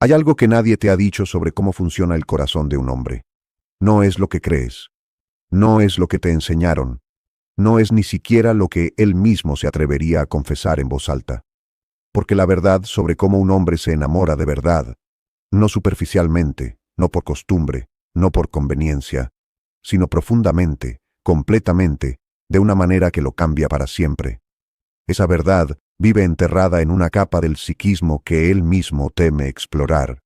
Hay algo que nadie te ha dicho sobre cómo funciona el corazón de un hombre. No es lo que crees. No es lo que te enseñaron. No es ni siquiera lo que él mismo se atrevería a confesar en voz alta. Porque la verdad sobre cómo un hombre se enamora de verdad, no superficialmente, no por costumbre, no por conveniencia, sino profundamente, completamente, de una manera que lo cambia para siempre. Esa verdad vive enterrada en una capa del psiquismo que él mismo teme explorar.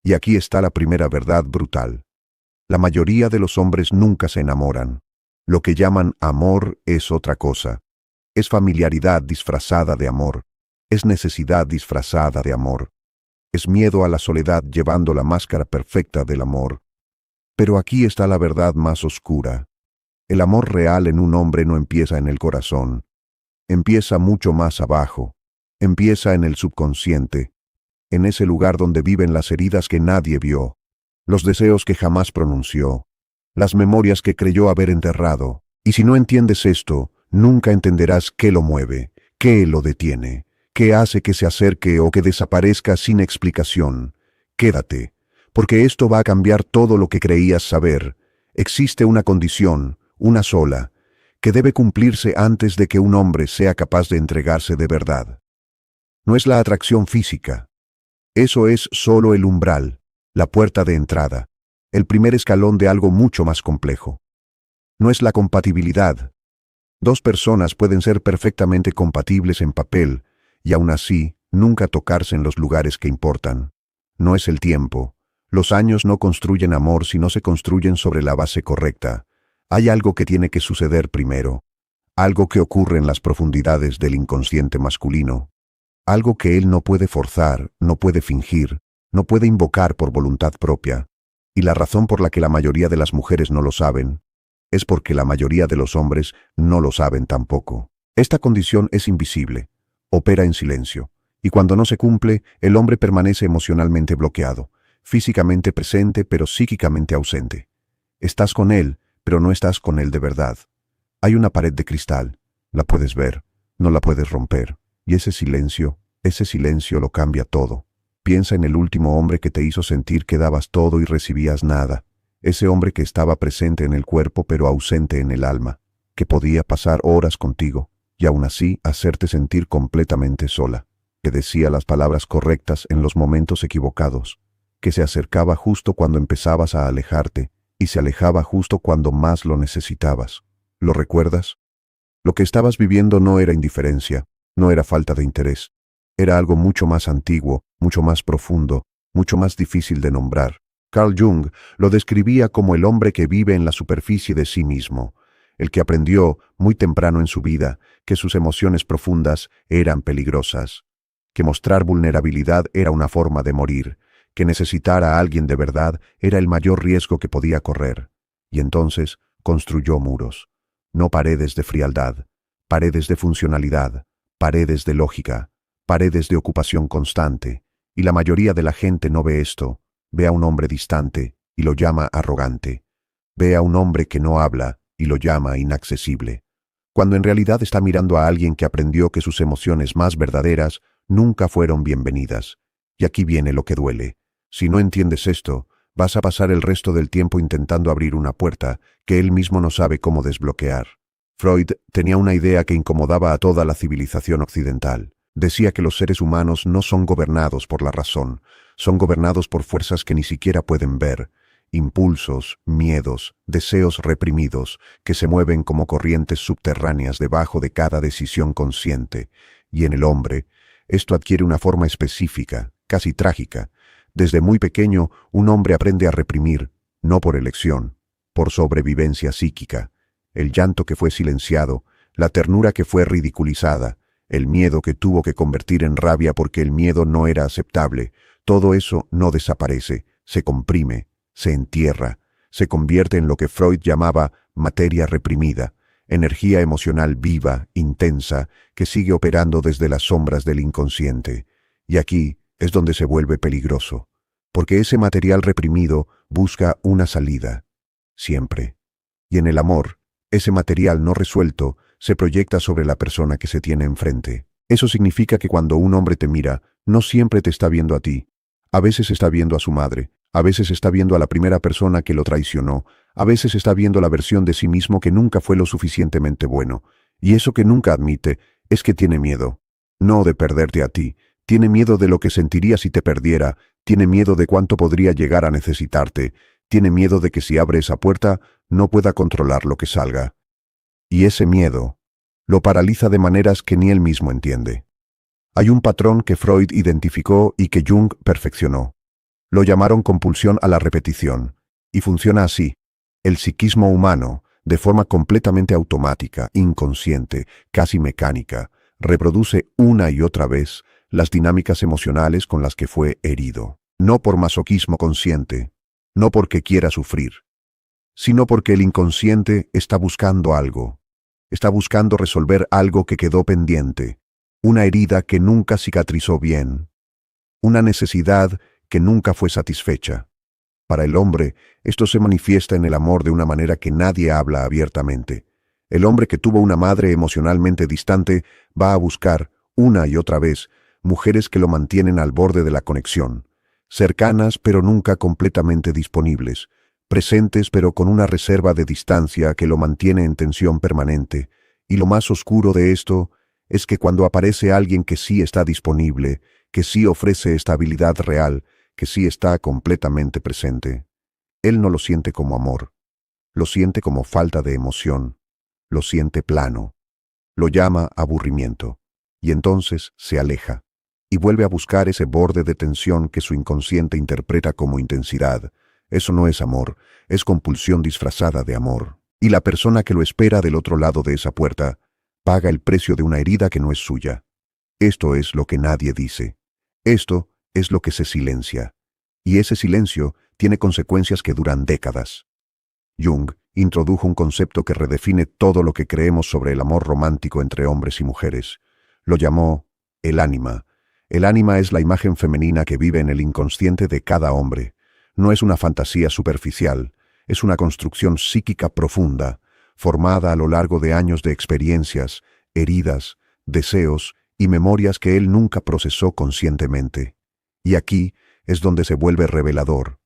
Y aquí está la primera verdad brutal. La mayoría de los hombres nunca se enamoran. Lo que llaman amor es otra cosa. Es familiaridad disfrazada de amor. Es necesidad disfrazada de amor. Es miedo a la soledad llevando la máscara perfecta del amor. Pero aquí está la verdad más oscura. El amor real en un hombre no empieza en el corazón. Empieza mucho más abajo. Empieza en el subconsciente, en ese lugar donde viven las heridas que nadie vio, los deseos que jamás pronunció, las memorias que creyó haber enterrado. Y si no entiendes esto, nunca entenderás qué lo mueve, qué lo detiene, qué hace que se acerque o que desaparezca sin explicación. Quédate, porque esto va a cambiar todo lo que creías saber. Existe una condición, una sola, que debe cumplirse antes de que un hombre sea capaz de entregarse de verdad. No es la atracción física. Eso es solo el umbral, la puerta de entrada, el primer escalón de algo mucho más complejo. No es la compatibilidad. Dos personas pueden ser perfectamente compatibles en papel y aún así nunca tocarse en los lugares que importan. No es el tiempo. Los años no construyen amor si no se construyen sobre la base correcta. Hay algo que tiene que suceder primero, algo que ocurre en las profundidades del inconsciente masculino, algo que él no puede forzar, no puede fingir, no puede invocar por voluntad propia. Y la razón por la que la mayoría de las mujeres no lo saben, es porque la mayoría de los hombres no lo saben tampoco. Esta condición es invisible, opera en silencio, y cuando no se cumple, el hombre permanece emocionalmente bloqueado, físicamente presente pero psíquicamente ausente. Estás con él, pero no estás con él de verdad. Hay una pared de cristal, la puedes ver, no la puedes romper, y ese silencio lo cambia todo. Piensa en el último hombre que te hizo sentir que dabas todo y recibías nada, ese hombre que estaba presente en el cuerpo pero ausente en el alma, que podía pasar horas contigo, y aún así hacerte sentir completamente sola, que decía las palabras correctas en los momentos equivocados, que se acercaba justo cuando empezabas a alejarte, y se alejaba justo cuando más lo necesitabas. ¿Lo recuerdas? Lo que estabas viviendo no era indiferencia, no era falta de interés. Era algo mucho más antiguo, mucho más profundo, mucho más difícil de nombrar. Carl Jung lo describía como el hombre que vive en la superficie de sí mismo, el que aprendió, muy temprano en su vida, que sus emociones profundas eran peligrosas, que mostrar vulnerabilidad era una forma de morir, que necesitar a alguien de verdad era el mayor riesgo que podía correr. Y entonces construyó muros, no paredes de frialdad, paredes de funcionalidad, paredes de lógica, paredes de ocupación constante. Y la mayoría de la gente no ve esto, ve a un hombre distante y lo llama arrogante, ve a un hombre que no habla y lo llama inaccesible, cuando en realidad está mirando a alguien que aprendió que sus emociones más verdaderas nunca fueron bienvenidas. Y aquí viene lo que duele. Si no entiendes esto, vas a pasar el resto del tiempo intentando abrir una puerta que él mismo no sabe cómo desbloquear. Freud tenía una idea que incomodaba a toda la civilización occidental. Decía que los seres humanos no son gobernados por la razón, son gobernados por fuerzas que ni siquiera pueden ver, impulsos, miedos, deseos reprimidos, que se mueven como corrientes subterráneas debajo de cada decisión consciente. Y en el hombre, esto adquiere una forma específica, casi trágica. Desde muy pequeño, un hombre aprende a reprimir, no por elección, por sobrevivencia psíquica. El llanto que fue silenciado, la ternura que fue ridiculizada, el miedo que tuvo que convertir en rabia porque el miedo no era aceptable, todo eso no desaparece, se comprime, se entierra, se convierte en lo que Freud llamaba materia reprimida, energía emocional viva, intensa, que sigue operando desde las sombras del inconsciente. Y aquí es donde se vuelve peligroso, porque ese material reprimido busca una salida, siempre. Y en el amor, ese material no resuelto se proyecta sobre la persona que se tiene enfrente. Eso significa que cuando un hombre te mira, no siempre te está viendo a ti. A veces está viendo a su madre, a veces está viendo a la primera persona que lo traicionó, a veces está viendo la versión de sí mismo que nunca fue lo suficientemente bueno, y eso que nunca admite es que tiene miedo. No de perderte a ti, tiene miedo de lo que sentiría si te perdiera, tiene miedo de cuánto podría llegar a necesitarte, tiene miedo de que si abre esa puerta no pueda controlar lo que salga. Y ese miedo lo paraliza de maneras que ni él mismo entiende. Hay un patrón que Freud identificó y que Jung perfeccionó. Lo llamaron compulsión a la repetición, y funciona así. El psiquismo humano, de forma completamente automática, inconsciente, casi mecánica, reproduce una y otra vez las dinámicas emocionales con las que fue herido. No por masoquismo consciente, no porque quiera sufrir, sino porque el inconsciente está buscando algo. Está buscando resolver algo que quedó pendiente, una herida que nunca cicatrizó bien, una necesidad que nunca fue satisfecha. Para el hombre, esto se manifiesta en el amor de una manera que nadie habla abiertamente. El hombre que tuvo una madre emocionalmente distante va a buscar, una y otra vez, mujeres que lo mantienen al borde de la conexión, cercanas pero nunca completamente disponibles, presentes pero con una reserva de distancia que lo mantiene en tensión permanente. Y lo más oscuro de esto es que cuando aparece alguien que sí está disponible, que sí ofrece estabilidad real, que sí está completamente presente, él no lo siente como amor, lo siente como falta de emoción, lo siente plano, lo llama aburrimiento, y entonces se aleja, y vuelve a buscar ese borde de tensión que su inconsciente interpreta como intensidad. Eso no es amor, es compulsión disfrazada de amor. Y la persona que lo espera del otro lado de esa puerta paga el precio de una herida que no es suya. Esto es lo que nadie dice. Esto es lo que se silencia. Y ese silencio tiene consecuencias que duran décadas. Jung introdujo un concepto que redefine todo lo que creemos sobre el amor romántico entre hombres y mujeres. Lo llamó el ánima. El ánima es la imagen femenina que vive en el inconsciente de cada hombre. No es una fantasía superficial, es una construcción psíquica profunda, formada a lo largo de años de experiencias, heridas, deseos y memorias que él nunca procesó conscientemente. Y aquí es donde se vuelve revelador.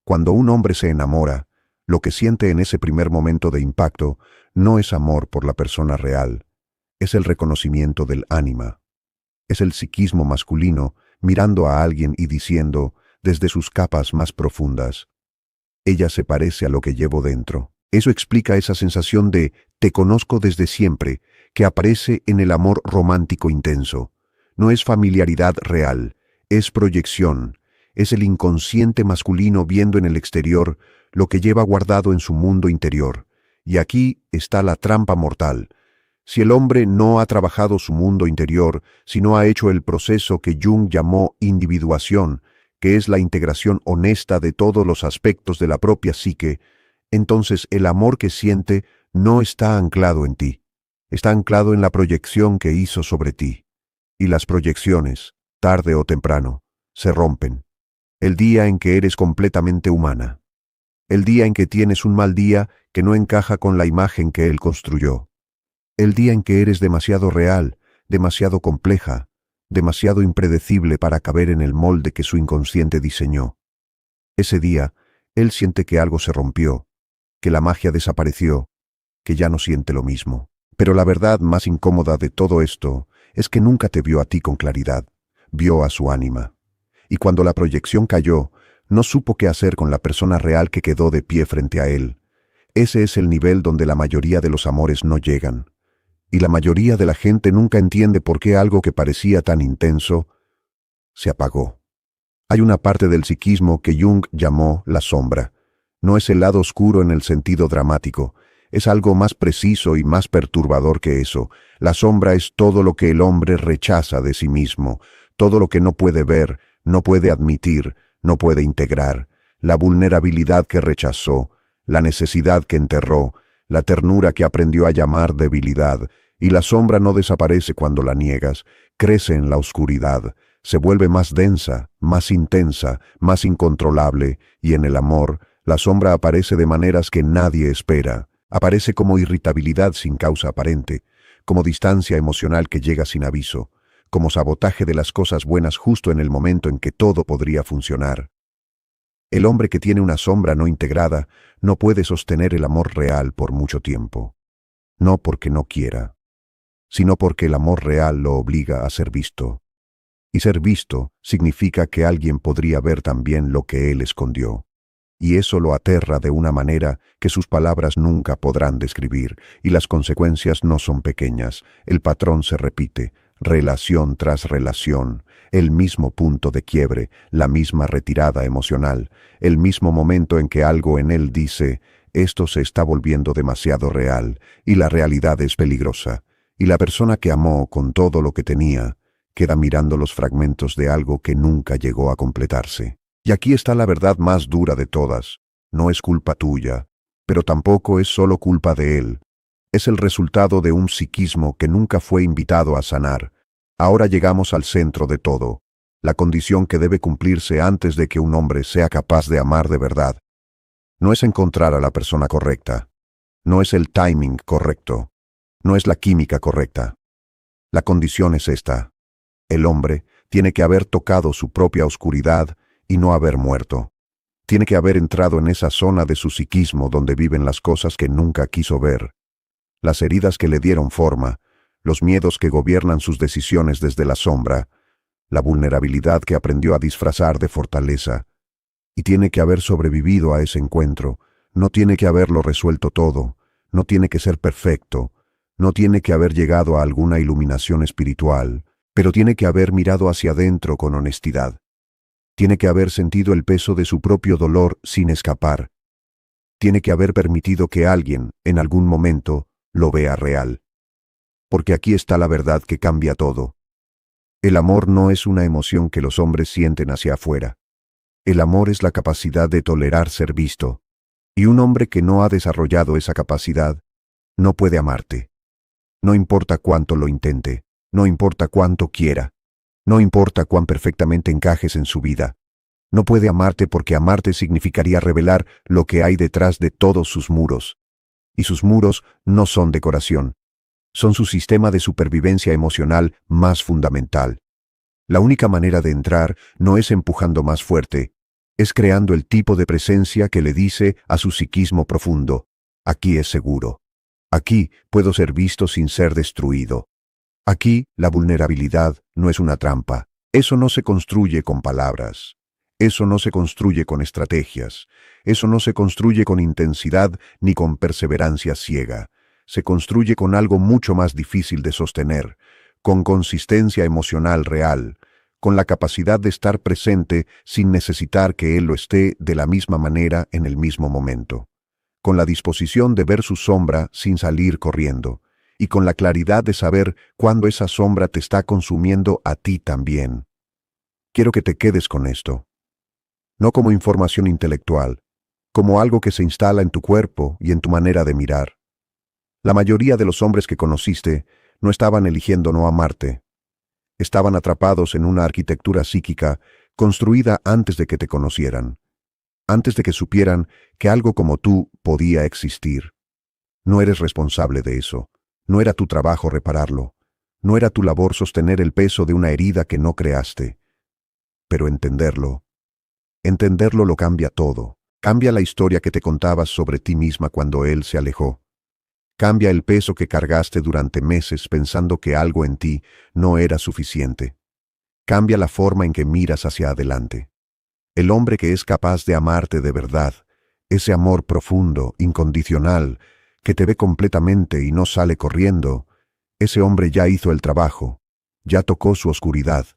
Cuando un hombre se enamora, lo que siente en ese primer momento de impacto no es amor por la persona real, es el reconocimiento del ánima. Es el psiquismo masculino mirando a alguien y diciendo, desde sus capas más profundas, ella se parece a lo que llevo dentro. Eso explica esa sensación de te conozco desde siempre, que aparece en el amor romántico intenso. No es familiaridad real, es proyección, es el inconsciente masculino viendo en el exterior lo que lleva guardado en su mundo interior. Y aquí está la trampa mortal. Si el hombre no ha trabajado su mundo interior, si no ha hecho el proceso que Jung llamó individuación, que es la integración honesta de todos los aspectos de la propia psique, entonces el amor que siente no está anclado en ti, está anclado en la proyección que hizo sobre ti. Y las proyecciones, tarde o temprano, se rompen. El día en que eres completamente humana. El día en que tienes un mal día que no encaja con la imagen que él construyó. El día en que eres demasiado real, demasiado compleja, demasiado impredecible para caber en el molde que su inconsciente diseñó. Ese día, él siente que algo se rompió, que la magia desapareció, que ya no siente lo mismo. Pero la verdad más incómoda de todo esto es que nunca te vio a ti con claridad, vio a su ánima. Y cuando la proyección cayó, no supo qué hacer con la persona real que quedó de pie frente a él. Ese es el nivel donde la mayoría de los amores no llegan. Y la mayoría de la gente nunca entiende por qué algo que parecía tan intenso se apagó. Hay una parte del psiquismo que Jung llamó la sombra. No es el lado oscuro en el sentido dramático, es algo más preciso y más perturbador que eso. La sombra es todo lo que el hombre rechaza de sí mismo, todo lo que no puede ver, no puede admitir, no puede integrar, la vulnerabilidad que rechazó, la necesidad que enterró, la ternura que aprendió a llamar debilidad. Y la sombra no desaparece cuando la niegas, crece en la oscuridad, se vuelve más densa, más intensa, más incontrolable, y en el amor, la sombra aparece de maneras que nadie espera. Aparece como irritabilidad sin causa aparente, como distancia emocional que llega sin aviso, como sabotaje de las cosas buenas justo en el momento en que todo podría funcionar. El hombre que tiene una sombra no integrada no puede sostener el amor real por mucho tiempo. No porque no quiera, sino porque el amor real lo obliga a ser visto. Y ser visto significa que alguien podría ver también lo que él escondió. Y eso lo aterra de una manera que sus palabras nunca podrán describir, y las consecuencias no son pequeñas. El patrón se repite, relación tras relación, el mismo punto de quiebre, la misma retirada emocional, el mismo momento en que algo en él dice, esto se está volviendo demasiado real, y la realidad es peligrosa, y la persona que amó con todo lo que tenía, queda mirando los fragmentos de algo que nunca llegó a completarse. Y aquí está la verdad más dura de todas. No es culpa tuya, pero tampoco es solo culpa de él. Es el resultado de un psiquismo que nunca fue invitado a sanar. Ahora llegamos al centro de todo, la condición que debe cumplirse antes de que un hombre sea capaz de amar de verdad. No es encontrar a la persona correcta, no es el timing correcto, no es la química correcta. La condición es esta. El hombre tiene que haber tocado su propia oscuridad y no haber muerto. Tiene que haber entrado en esa zona de su psiquismo donde viven las cosas que nunca quiso ver, las heridas que le dieron forma, los miedos que gobiernan sus decisiones desde la sombra, la vulnerabilidad que aprendió a disfrazar de fortaleza. Y tiene que haber sobrevivido a ese encuentro, no tiene que haberlo resuelto todo, no tiene que ser perfecto, no tiene que haber llegado a alguna iluminación espiritual, pero tiene que haber mirado hacia adentro con honestidad. Tiene que haber sentido el peso de su propio dolor sin escapar. Tiene que haber permitido que alguien, en algún momento, lo vea real. Porque aquí está la verdad que cambia todo. El amor no es una emoción que los hombres sienten hacia afuera. El amor es la capacidad de tolerar ser visto. Y un hombre que no ha desarrollado esa capacidad, no puede amarte. No importa cuánto lo intente, no importa cuánto quiera, no importa cuán perfectamente encajes en su vida. No puede amarte porque amarte significaría revelar lo que hay detrás de todos sus muros. Y sus muros no son decoración. Son su sistema de supervivencia emocional más fundamental. La única manera de entrar no es empujando más fuerte, es creando el tipo de presencia que le dice a su psiquismo profundo, aquí es seguro. Aquí puedo ser visto sin ser destruido. Aquí la vulnerabilidad no es una trampa. Eso no se construye con palabras. Eso no se construye con estrategias. Eso no se construye con intensidad ni con perseverancia ciega. Se construye con algo mucho más difícil de sostener, con consistencia emocional real, con la capacidad de estar presente sin necesitar que él lo esté de la misma manera en el mismo momento, con la disposición de ver su sombra sin salir corriendo, y con la claridad de saber cuándo esa sombra te está consumiendo a ti también. Quiero que te quedes con esto, no como información intelectual, como algo que se instala en tu cuerpo y en tu manera de mirar. La mayoría de los hombres que conociste no estaban eligiendo no amarte. Estaban atrapados en una arquitectura psíquica construida antes de que te conocieran, antes de que supieran que algo como tú podía existir. No eres responsable de eso. No era tu trabajo repararlo. No era tu labor sostener el peso de una herida que no creaste. Pero entenderlo lo cambia todo. Cambia la historia que te contabas sobre ti misma cuando él se alejó. Cambia el peso que cargaste durante meses pensando que algo en ti no era suficiente. Cambia la forma en que miras hacia adelante. El hombre que es capaz de amarte de verdad, ese amor profundo, incondicional, que te ve completamente y no sale corriendo, ese hombre ya hizo el trabajo, ya tocó su oscuridad,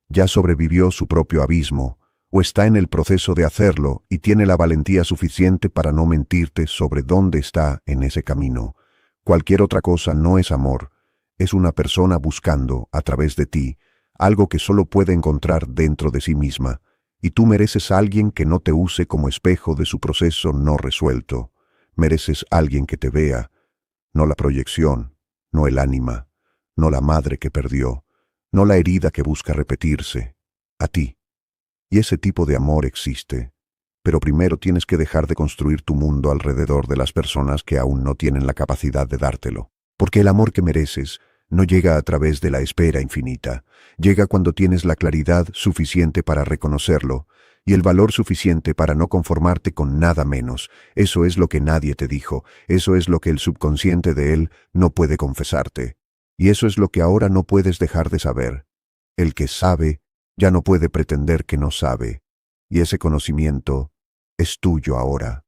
ya sobrevivió su propio abismo, o está en el proceso de hacerlo y tiene la valentía suficiente para no mentirte sobre dónde está en ese camino. Cualquier otra cosa no es amor, es una persona buscando, a través de ti, algo que solo puede encontrar dentro de sí misma, y tú mereces a alguien que no te use como espejo de su proceso no resuelto. Mereces a alguien que te vea, no la proyección, no el ánima, no la madre que perdió, no la herida que busca repetirse, a ti. Y ese tipo de amor existe, pero primero tienes que dejar de construir tu mundo alrededor de las personas que aún no tienen la capacidad de dártelo. Porque el amor que mereces no llega a través de la espera infinita. Llega cuando tienes la claridad suficiente para reconocerlo y el valor suficiente para no conformarte con nada menos. Eso es lo que nadie te dijo. Eso es lo que el subconsciente de él no puede confesarte. Y eso es lo que ahora no puedes dejar de saber. El que sabe ya no puede pretender que no sabe. Y ese conocimiento es tuyo ahora.